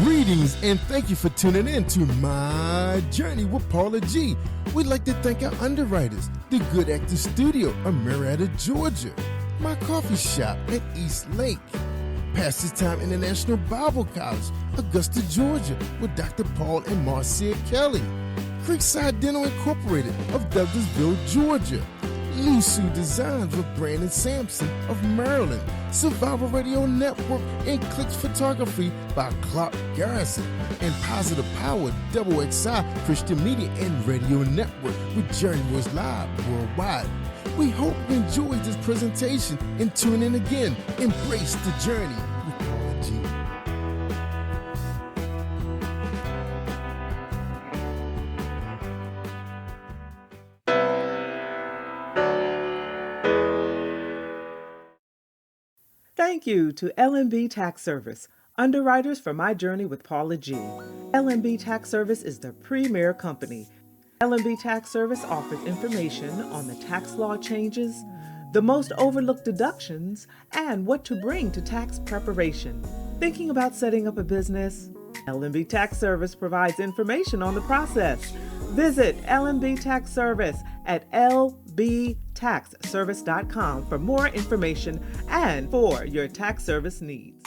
Greetings and thank you for tuning in to My Journey with Paula G. We'd like to thank our underwriters, the Good Actor Studio of Marietta, Georgia, my coffee shop at East Lake, Pastors Time International Bible College, Augusta, Georgia, with Dr. Paul and Marcia Kelly, Creekside Dental Incorporated of Douglasville, Georgia, Lusu Designs with Brandon Sampson of Maryland, Survival Radio Network and Clicks Photography by Clark Garrison, and Positive Power XXI Christian Media and Radio Network with Journey Was Live worldwide. We hope you enjoyed this presentation and tune in again. Embrace the journey with Paula G. Thank you to LMB Tax Service, underwriters for My Journey with Paula G. LMB Tax Service is the premier company. LMB Tax Service offers information on the tax law changes, the most overlooked deductions, and what to bring to tax preparation. Thinking about setting up a business? LMB Tax Service provides information on the process. Visit LMB Tax Service at lbtaxservice.com for more information and for your tax service needs.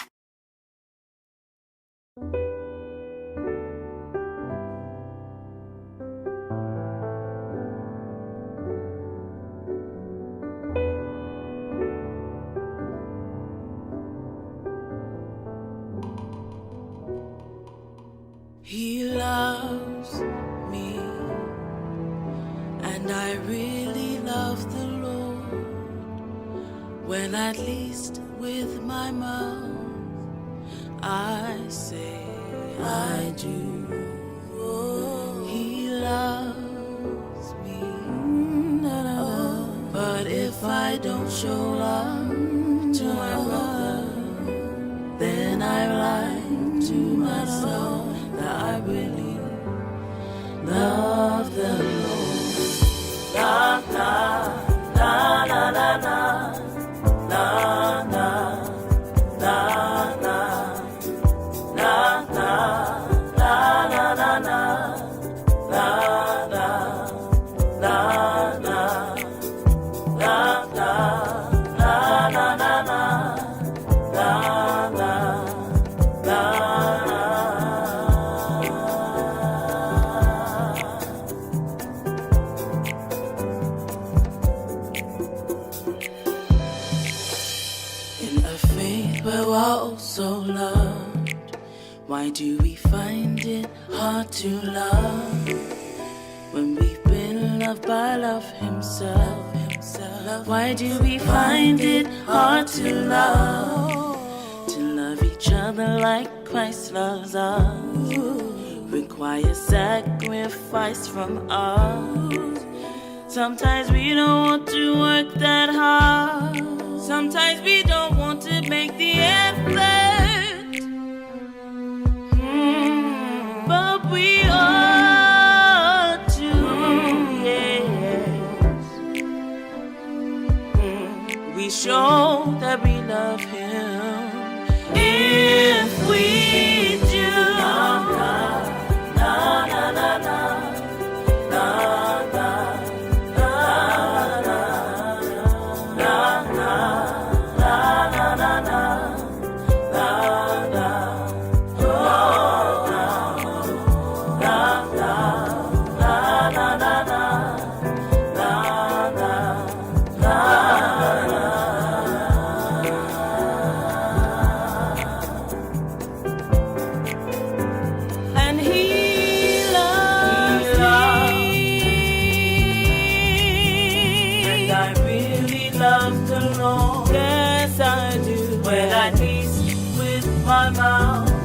He loves me, and I really love the Lord. Well, at least with my mouth, I say I do. Oh, he loves me, but if I don't show love to my brother, then I lie to myself. I really love the Lord. La la la la la la la la la la la la la la la la la so loved, why do we find it hard to love when we've been loved by love himself? Why do we find it hard to love each other like Christ loves us? Requires sacrifice from us. Sometimes we don't want to work that hard. Sometimes we don't want to make the effort, but we ought to, yes. We show that we love him if we do. La, la, la, la, la, la, la.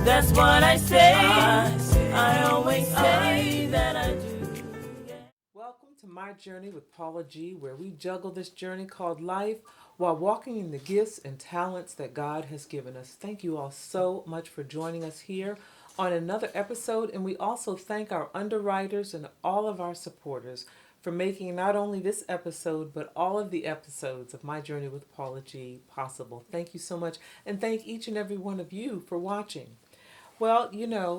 That's what I say. I always say that I do. Welcome to My Journey with Paula G, where we juggle this journey called life while walking in the gifts and talents that God has given us. Thank you all so much for joining us here on another episode, and we also thank our underwriters and all of our supporters for making not only this episode, but all of the episodes of My Journey with Paula G possible. Thank you so much, and thank each and every one of you for watching. Well,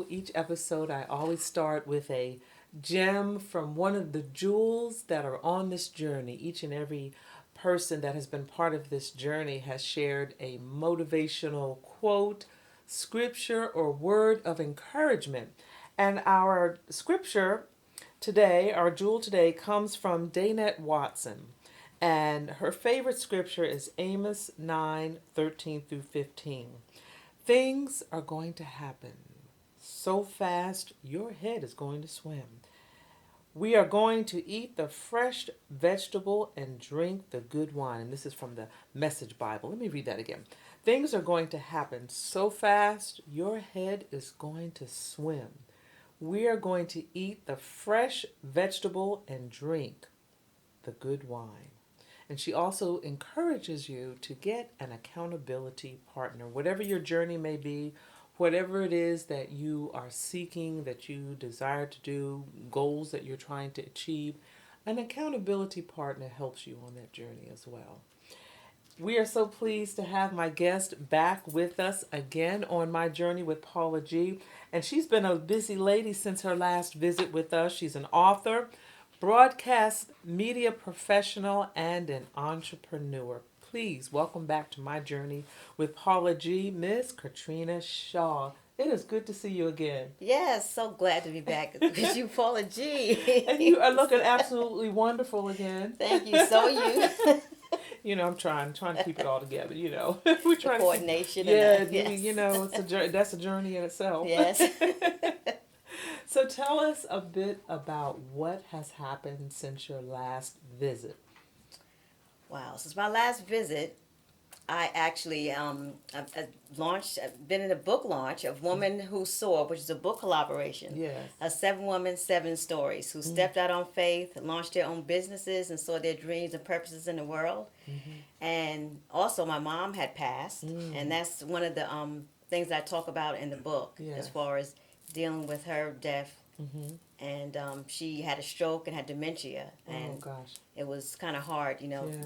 each episode I always start with a gem from one of the jewels that are on this journey. Each and every person that has been part of this journey has shared a motivational quote, scripture, or word of encouragement. And our scripture today, our jewel today, comes from Danette Watson. And her favorite scripture is Amos 9:13 through 15. Things are going to happen so fast your head is going to swim. We are going to eat the fresh vegetable and drink the good wine. And this is from the Message Bible. Let me read that again. Things are going to happen so fast your head is going to swim. We are going to eat the fresh vegetable and drink the good wine. And she also encourages you to get an accountability partner. Whatever your journey may be, whatever it is that you are seeking, that you desire to do, goals that you're trying to achieve, an accountability partner helps you on that journey as well. We are so pleased to have my guest back with us again on My Journey with Paula G. And she's been a busy lady since her last visit with us. She's an author, broadcast media professional, and an entrepreneur. Please welcome back to My Journey with Paula G, Miss Katrina Shaw. It is good to see you again. Yes, so glad to be back with you, Paula G. And you are looking absolutely wonderful again. Thank you. So are you. I'm trying to keep it all together. We're trying coordination. To, yeah, yes. that's a journey in itself. Yes. So tell us a bit about what has happened since your last visit. Wow, since my last visit, I actually I've been in a book launch of Woman Who Soar, which is a book collaboration. Yes. Of 7 women, 7 stories who stepped out on faith, launched their own businesses, and saw their dreams and purposes in the world. Mm-hmm. And also, my mom had passed, and that's one of the things I talk about in the book, as far as dealing with her death. Mm-hmm. And she had a stroke and had dementia, and it was kind of hard,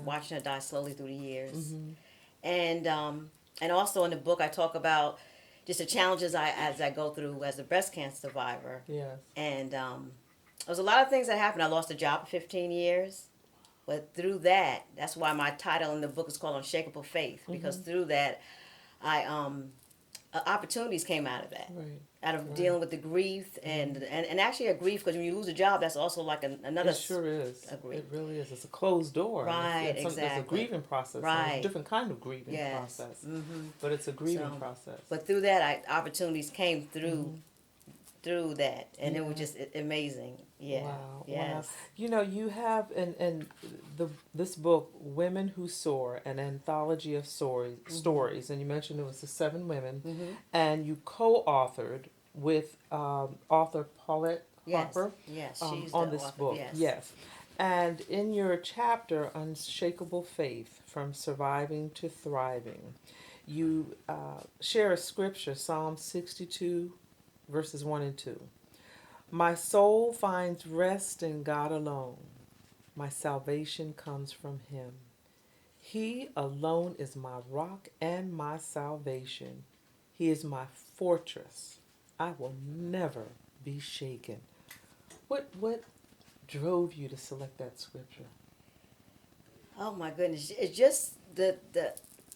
watching her die slowly through the years. Mm-hmm. And also in the book I talk about just the challenges as I go through as a breast cancer survivor. Yes. And there was a lot of things that happened. I lost a job for 15 years, but through that's why my title in the book is called Unshakable Faith, because through that I opportunities came out of that. Right. Out of dealing with the grief and actually a grief, because when you lose a job, that's also like another. It sure is. A grief. It really is. It's a closed door. Right. Exactly. It's a grieving process. Right. A different kind of grieving process. Mm-hmm. But it's a grieving process. But through that, opportunities came through that, and it was just amazing. Yeah. Wow. Yes. Wow. You have in this book, Women Who Soar, an anthology of stories, and you mentioned it was the 7 women, and you co-authored with author Paula Harper. Yes, she's on the this author, book. Yes. And in your chapter, Unshakable Faith, From Surviving to Thriving, you share a scripture, Psalm 62, verses 1 and 2. My soul finds rest in God alone. My salvation comes from Him. He alone is my rock and my salvation. He is my fortress. I will never be shaken. What drove you to select that scripture? Oh my goodness! It's just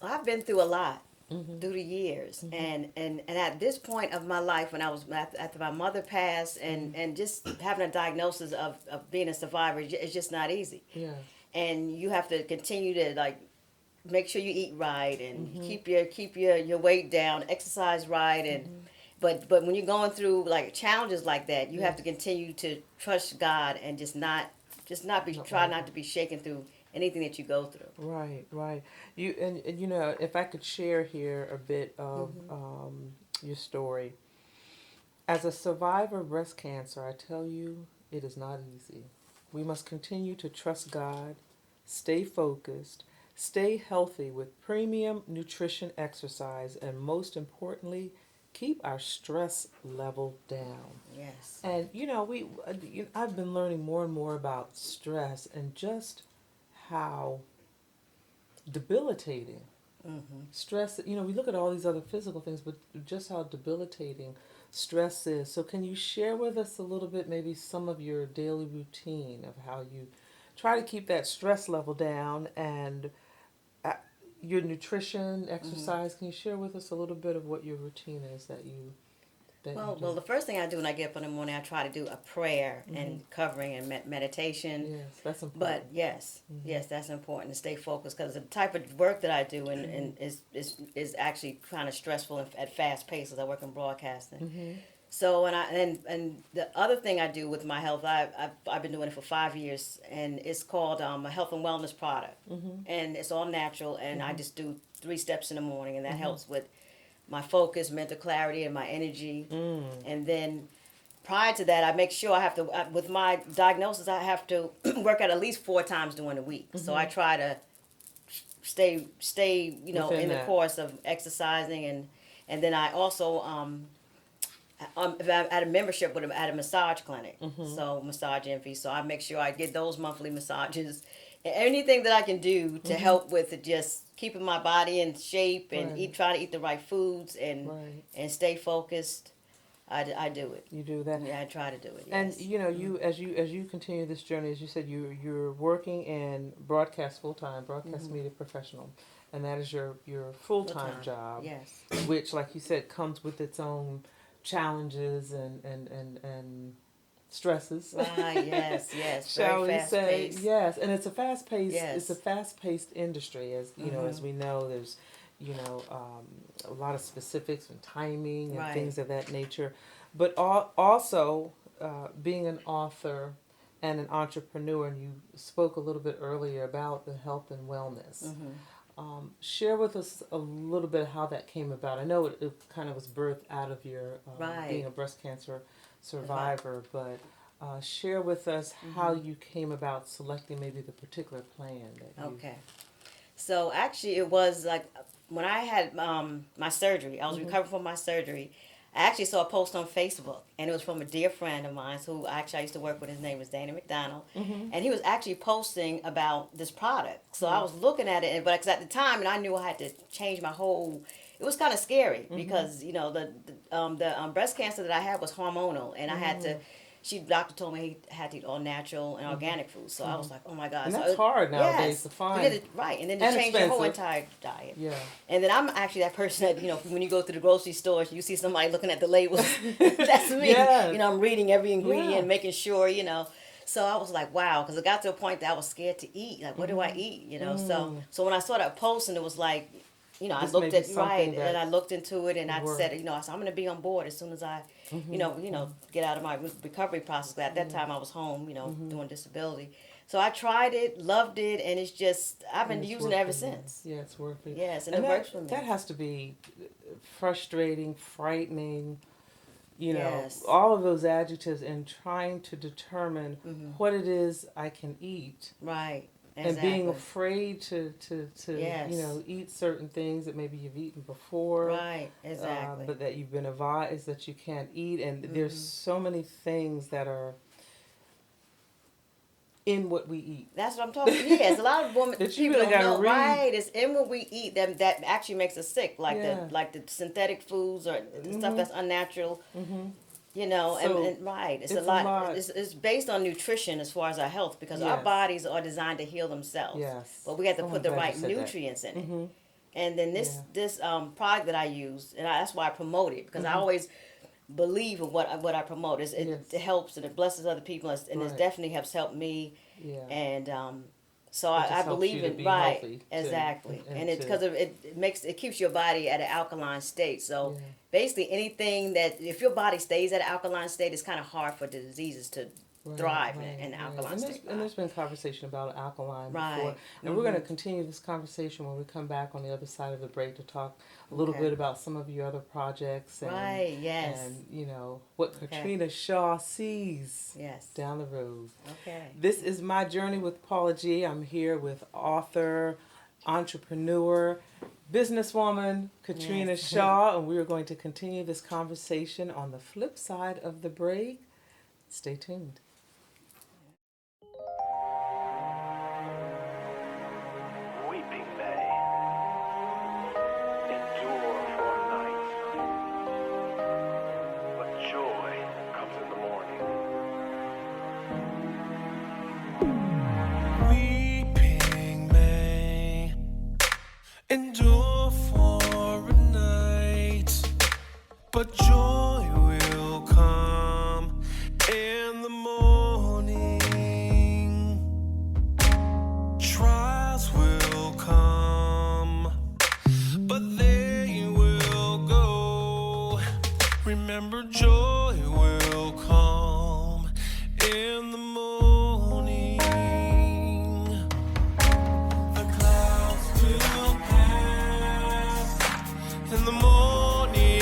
I've been through a lot. Through the years, and at this point of my life, when I was after my mother passed, and just having a diagnosis of being a survivor, it's just not easy. Yeah. And you have to continue to make sure you eat right and keep your weight down, exercise right, and but when you're going through challenges like that, you have to continue to trust God and try not to be shaken through anything that you go through. Right. You and if I could share here a bit of your story. As a survivor of breast cancer, I tell you, it is not easy. We must continue to trust God, stay focused, stay healthy with premium nutrition, exercise, and most importantly, keep our stress level down. Yes. And I've been learning more and more about stress and just how debilitating Stress, we look at all these other physical things, but just how debilitating stress is. So can you share with us a little bit, maybe some of your daily routine of how you try to keep that stress level down, and uh, your nutrition, exercise? Can you share with us a little bit of what your routine is that you do? Well, the first thing I do when I get up in the morning, I try to do a prayer and covering and meditation. Yes, that's important. But yes, that's important to stay focused, because the type of work that I do and is actually kind of stressful and at fast pace, as I work in broadcasting. So and the other thing I do with my health, I've been doing it for 5 years, and it's called a health and wellness product, and it's all natural, and I just do 3 steps in the morning, and that helps with my focus, mental clarity, and my energy. And then prior to that, I make sure I have to, with my diagnosis, I have to work out at least 4 times during the week. So I try to stay Within in the that. course of exercising, and then I also I had a membership at a massage clinic, so Massage Envy. So I make sure I get those monthly massages, and anything that I can do to help with just keeping my body in shape and Right. try to eat the right foods and Right. and stay focused. I do it. You do that. Yeah, I try to do it. And Yes. you as you continue this journey, as you said, you're working in broadcast full time, broadcast media professional, and that is your full-time Full-time. job, Yes. which, like you said, comes with its own challenges and stresses. Right. Yes. Yes. Shall Very we fast say? paced. Yes, and it's a fast paced. Yes. It's a fast paced industry, as you know, as we know. There's a lot of specifics and timing and Right. things of that nature, but also being an author and an entrepreneur. And you spoke a little bit earlier about the health and wellness. Share with us a little bit how that came about. I know it kind of was birthed out of your Right. being a breast cancer survivor, but share with us how you came about selecting maybe the particular plan that you. Okay. So actually, it was like when I had my surgery. I was recovering from my surgery. I actually saw a post on Facebook, and it was from a dear friend of mine who actually I used to work with. His name was Danny McDonald, and he was actually posting about this product. So I was looking at it, but 'cause at the time, and I knew I had to change my whole. It was kind of scary because the breast cancer that I had was hormonal, and I had to. Doctor told me he had to eat all natural and organic food. So I was like, oh my God. And So that's hard nowadays to find. Right, and then to And change your whole expensive. entire diet. Yeah. And then I'm actually that person that, when you go to the grocery store, you see somebody looking at the labels. That's me. Yes. I'm reading every ingredient, Yeah. making sure, So I was like, wow, because it got to a point that I was scared to eat. Like, what do I eat? So when I saw that post, and it was like, I This looked may at be something that and I looked into it, and I worked. said, I said, I'm going to be on board as soon as I, get out of my recovery process. 'Cause at that time, I was home, doing disability. So I tried it, loved it, and it's just I've been And it's using it ever working. since. Yeah, it's working. Yes, and it that, works for me. That has to be frustrating, frightening. Yes. All of those adjectives, and trying to determine what it is I can eat. Right. And Exactly. being afraid to Yes. eat certain things that maybe you've eaten before, Right. Exactly. but that you've been advised that you can't eat, and there's so many things that are in what we eat. That's what I'm talking. Yes, a lot of women That you people really don't gotta know. read. Right, it's in what we eat that actually makes us sick, like Yeah. the synthetic foods or the stuff that's unnatural. So, And right, it's, it's a a lot. lot. It's based on nutrition as far as our health, because our Yes. bodies are designed to heal themselves. Yes. But we have to Oh, I'm put the glad you right said that. nutrients in it. And then this Yeah. this product that I use, and that's why I promote it, because I always believe in what I promote. It Yes. helps and it blesses other people, and Right. it definitely has helped me. Yeah. And so It just I helps believe you to in be right, healthy, too, exactly, and and it's to- because it keeps your body at an alkaline state. So Yeah. basically, anything that if your body stays at an alkaline state, it's kind of hard for the diseases to thrive in an alkaline and state. there's been conversation about alkaline Right. before, and we're going to continue this conversation when we come back on the other side of the break to talk a little Okay. bit about some of your other projects and Right, yes. and what Katrina Shaw sees Yes. down the road. Okay. This is My Journey with Paula G. I'm here with author, entrepreneur, businesswoman Katrina Yes. Shaw, and we are going to continue this conversation on the flip side of the break. Stay tuned. Weeping Bay. endure for a night, but joy will come in the morning. Trials will come, but they will go. Remember, joy will come in the morning. The clouds will pass in the morning.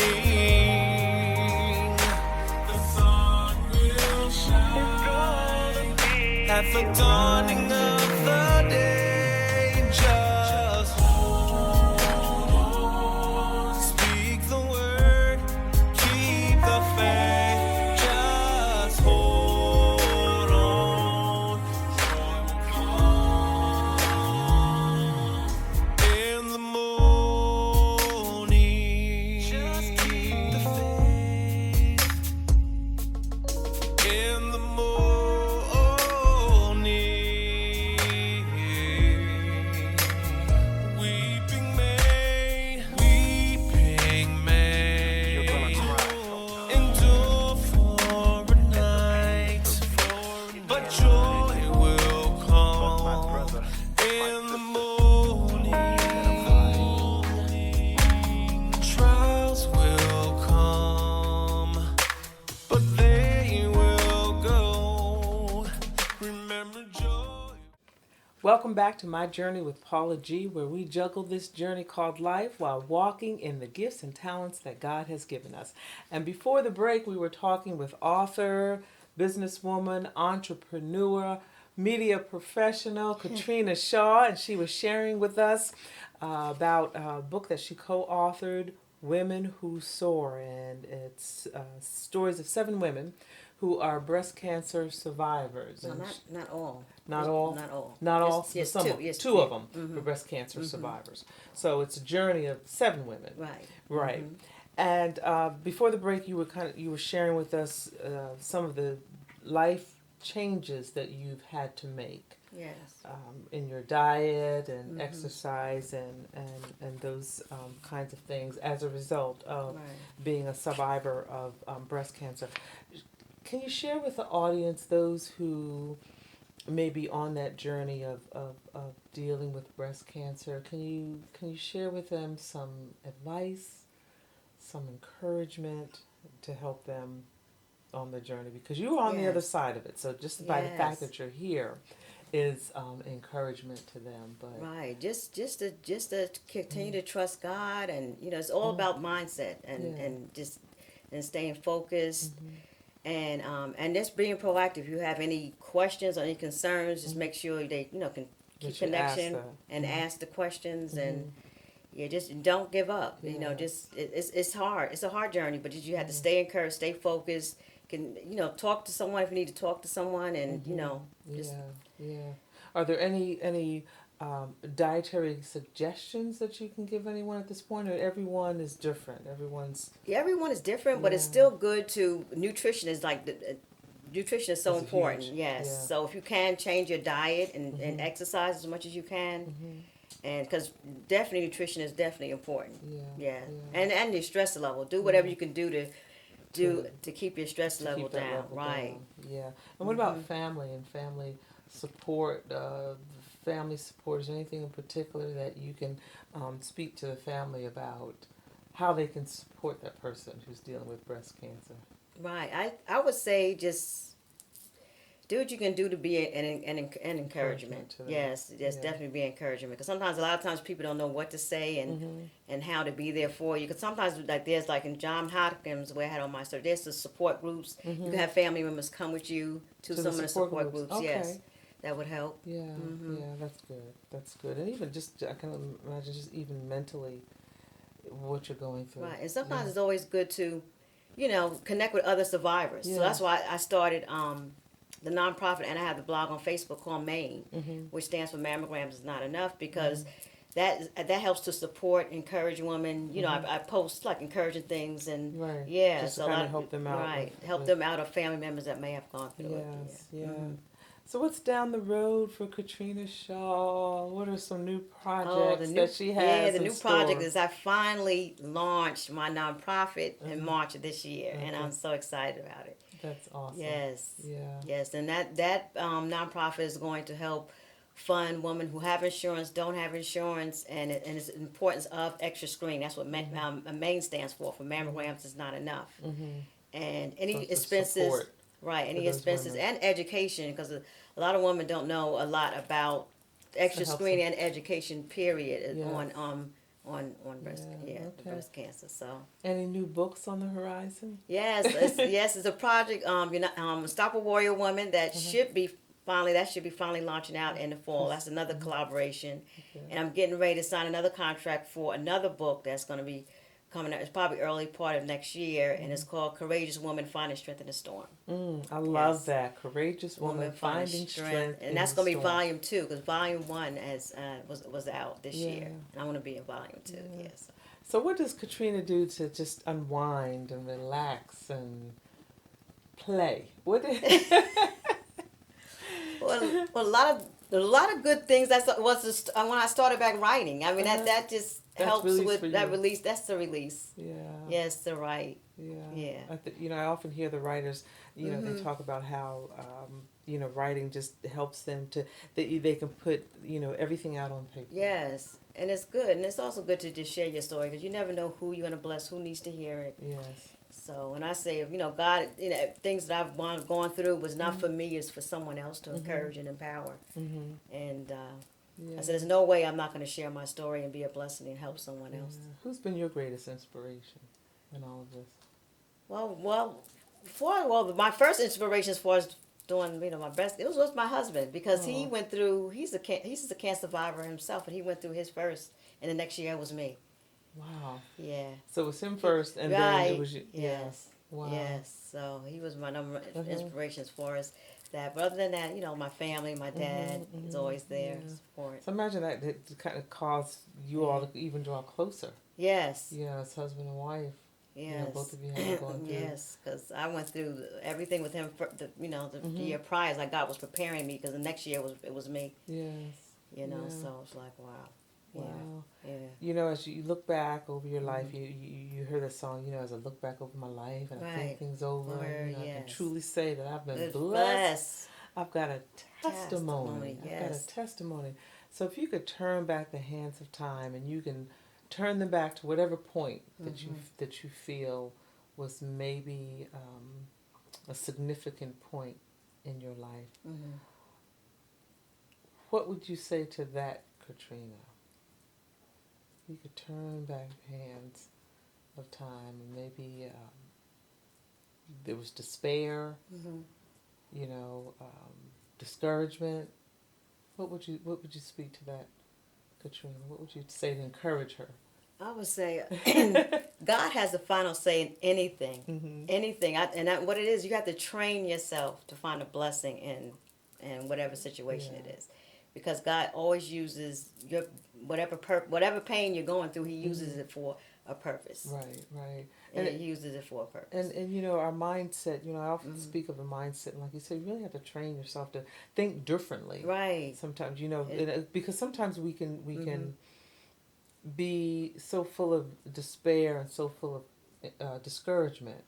The sun will shine at the dawning of the day. Just hold on. Speak the word, keep the faith. Just hold on. In the morning, just keep the faith. In the morning, weeping may endure for a night, but joy will come in the morning. Trials will come, but they will go. Remember joy. Welcome back to My Journey with Paula G, where we juggle this journey called life while walking in the gifts and talents that God has given us. And before the break, we were talking with author, businesswoman, entrepreneur, media professional, Katrina Shaw, and she was sharing with us about a book that she co-authored, Women Who Soar, and it's stories of 7 women who are breast cancer survivors. No, And not all. not all? Not all. Not all, Yes, yes, but some two, of them. yes, 2 two. of them were breast cancer survivors. So it's a journey of 7 women. Right. Right. And before the break, you were sharing with us some of the life changes that you've had to make Yes. in your diet and exercise and those kinds of things as a result of Right. being a survivor of breast cancer. Can you share with the audience those who may be on that journey of dealing with breast cancer? Can you share with them some advice, some encouragement to help them on the journey? Because you're on the other Yes. side of it, so just by the fact Yes. that you're here is encouragement to them. But Right. Just to continue to trust God, and it's all about mindset and staying focused. And just being proactive. If you have any questions or any concerns, just make sure they can keep That you connection ask and ask the questions, and just don't give up. Yeah. It's hard. It's a hard journey, but you have to stay encouraged, stay focused. Can talk to someone if you need to talk to someone, and just yeah. Are there any dietary suggestions that you can give anyone at this point, or everyone is different? Everyone everyone is different, but it's Yeah. still good to nutrition is like nutrition is so It's important. huge. Yes. Yeah. So if you can change your diet and exercise as much as you can, and because definitely nutrition is definitely important. Yeah. And your stress level. Do whatever you can do to keep your stress To level keep that down. level Right. down. Yeah. And what about family and family support? Family support, is there anything in particular that you can speak to the family about how they can support that person who's dealing with breast cancer? Right. I would say just do what you can do to be an encouragement. to them. Yes, Yeah. definitely be encouragement. Because sometimes, a lot of times, people don't know what to say and how to be there for you. Because sometimes, there's in John Hopkins, where I had on my story, there's the support groups. You can have family members come with you to some of the support groups. Okay. Yes, that would help. Yeah, yeah, that's good. That's good. And even just, I can imagine just even mentally what you're going through. Right, and sometimes it's always good to, connect with other survivors. So that's why I started the nonprofit, and I have the blog on Facebook called MAIN, which stands for Mammograms Is Not Enough, because that helps to support, encourage women. I post encouraging things, and Just to so a lot help them out. help them out, of family members that may have gone through Yes, it. yeah. So what's down the road for Katrina Shaw? What are some new Oh, projects that she has the in new store? project is I finally launched my nonprofit in March of this year, and Okay. I'm so excited about it. That's awesome. Yes, Yeah. yes, and that nonprofit is going to help fund women who have insurance, don't have insurance, and it's the importance of extra screening. That's what MAIN stands for mammograms is not enough. And So any it's a expenses, support right? for Any those expenses women. and education, because a lot of women don't know a lot about extra helps screening and education. Period Yes. on breast Yeah, the okay. breast cancer. So Any new books on the horizon? yes, it's a project. Stop a Warrior Woman that should be finally launching out in the fall. That's another collaboration, Okay. and I'm getting ready to sign another contract for another book that's going to be coming out. It's probably early part of next year, and it's called Courageous Woman Finding Strength in the Storm. I love Yes. that. Courageous woman finding strength in and that's the going to be storm. volume 2 because volume 1 was out this Yeah. year, and I want to be in volume 2. Yeah. Yes. So what does Katrina do to just unwind and relax and play? Well, a lot of good things. When I started back writing. I mean, that just That's helps release with for that you. release. That's the release. Yeah. Yes, the right. Yeah. Yeah. I often hear the writers, they talk about how, writing just helps them they can put, everything out on paper. Yes, and it's good, and it's also good to just share your story because you never know who you're gonna bless, who needs to hear it. Yes. So when I say, God, things that I've gone through was not for me; it's for someone else to encourage and empower. Mm-hmm. And Yeah. I said, there's no way I'm not going to share my story and be a blessing and help someone else. Yeah. Who's been your greatest inspiration in all of this? My first inspiration as far as doing, my best, it was my husband because he Oh. went through. He's a cancer survivor himself, and he went through his first, and the next year it was me. Wow. Yeah. So it was him first, and then Right. it was you. Yes. Wow. Yes. So he was my number Uh-huh. inspiration as far as that. But other than that, my family, my dad is always there yeah. to support. So imagine that kind of caused you all to even draw closer. Yes. As husband and wife. Yes. Both of you have gone through. Yes, because I went through everything with him. For the year prior, it's like God was preparing me because the next year it was me. Yes. You know, Yeah. so it's like wow. Wow. Yeah. As you look back over your life, you heard that song, as I look back over my life and I think Right. things over, I can Yes. truly say that I've been Good blessed. I've got a testimony. Testimony, I've got a yes. testimony. So if you could turn back the hands of time and you can turn them back to whatever point that you feel was maybe a significant point in your life, what would you say to that, Katrina? You could turn back the hands of time and maybe there was despair, discouragement. What would you speak to that, Katrina? What would you say to encourage her? I would say God has the final say in anything. Anything. What it is, you have to train yourself to find a blessing in whatever situation it is. Because God always uses your whatever pain you're going through, He uses it for a purpose. Right. And He uses it for a purpose. And our mindset, I often speak of a mindset, and like you said, you really have to train yourself to think differently. Right. Sometimes, because sometimes we can be so full of despair and so full of discouragement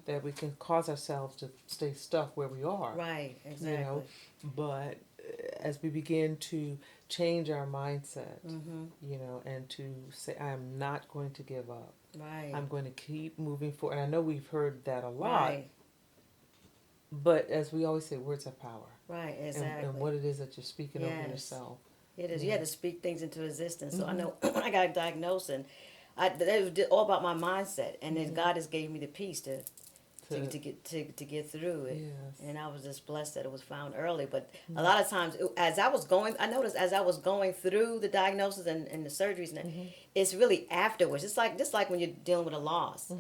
that we can cause ourselves to stay stuck where we are. Right, exactly. But as we begin to change our mindset, and to say, I am not going to give up. Right. I'm going to keep moving forward. And I know we've heard that a lot. Right. But as we always say, words have power. Right, exactly. And what it is that you're speaking over yourself. It is. You have to speak things into existence. So I know when I got diagnosed, and it was all about my mindset, and then God just gave me the peace to get through it. Yes. And I was just blessed that it was found early. But a lot of times, I noticed as I was going through the diagnosis and the surgeries, it's really afterwards. It's just like when you're dealing with a loss.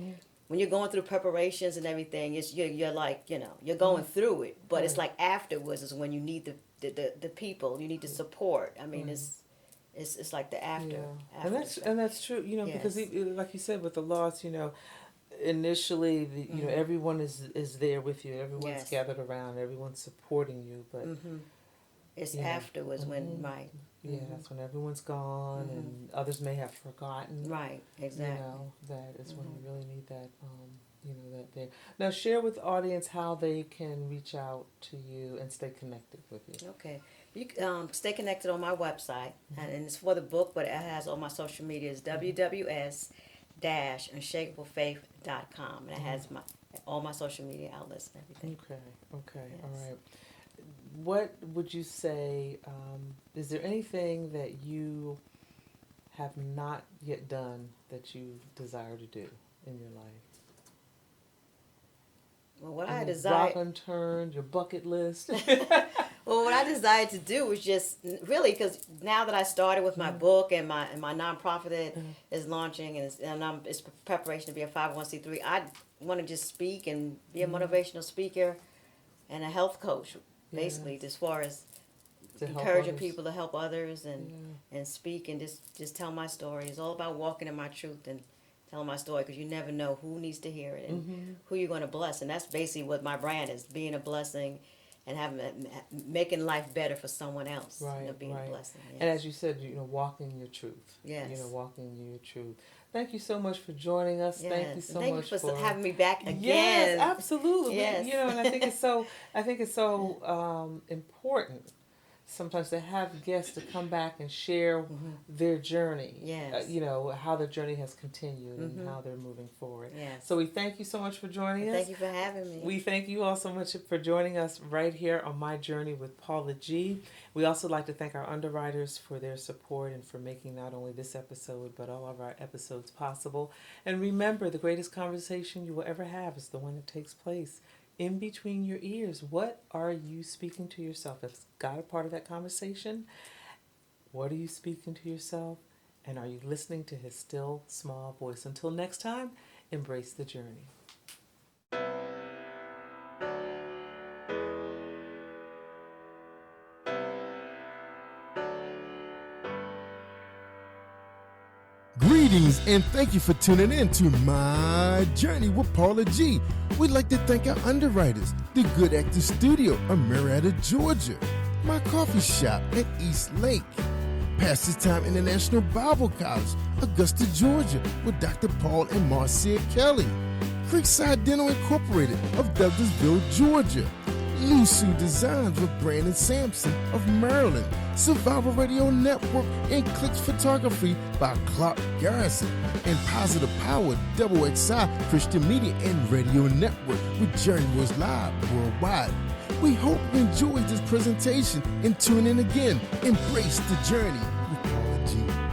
When you're going through preparations and everything, you're like, you're going through it. But it's like afterwards is when you need the people, you need the support. I mean, it's like the after. And that's true, because Yes. like you said with the loss, initially, you know, everyone is there with you. Everyone's Yes. gathered around. Everyone's supporting you. But It's Yeah. afterwards when, right, yeah, that's when everyone's gone, and others may have forgotten. right, exactly. You know, that is when you really need that. You know, that there. Now, share with the audience how they can reach out to you and stay connected with you. Okay. You stay connected on my website, and it's for the book, but it has all my social media. It's www.unshakablefaith.com, and it has all my social media outlets and everything. Okay, all Yes. right. What would you say? Is there anything that you have not yet done that you desire to do in your life? Well, what I Any desire, rock unturned, your bucket list. well, what I desired to do was just really because now that I started with my book and my nonprofit that is launching and it's preparation to be a 501c3. I want to just speak and be a motivational speaker and a health coach, basically, as far as To help encouraging others. people to help others and speak and just tell my story. It's all about walking in my truth and telling my story because you never know who needs to hear it and who you're going to bless. And that's basically what my brand is: being a blessing and making life better for someone else. Right, You know, being right. a blessing. Yes. And as you said, you know, walking your truth. Yes. You know, walking your truth. Thank you so much for joining us. Yes. Thank you so Thank much you for for having me back again. Yes, absolutely. Yes. You know, and I think it's so. I think it's so important sometimes to have guests to come back and share their journey. Yes. You know how their journey has continued and how they're moving forward. Yes. So we thank you so much for joining us. Thank you for having me. We thank you all so much for joining us right here on My Journey with Paula G. We also like to thank our underwriters for their support and for making not only this episode but all of our episodes possible. And remember, the greatest conversation you will ever have is the one that takes place in between your ears. What are you speaking to yourself? Is God a part of that conversation? What are you speaking to yourself? And are you listening to his still small voice? Until next time, embrace the journey. Greetings and thank you for tuning in to My Journey with Paula G. We'd like to thank our underwriters, the Good Actor Studio of Marietta, Georgia, My Coffee Shop at East Lake, Pastor's Time International Bible College, Augusta, Georgia, with Dr. Paul and Marcia Kelly, Creekside Dental Incorporated of Douglasville, Georgia, Lusu Designs with Brandon Sampson of Maryland, Survival Radio Network and Clicks Photography by Clark Garrison, and Positive Power XXI Christian Media and Radio Network with Journey Was Live worldwide. We hope you enjoyed this presentation and tune in again. Embrace the journey with Paula G.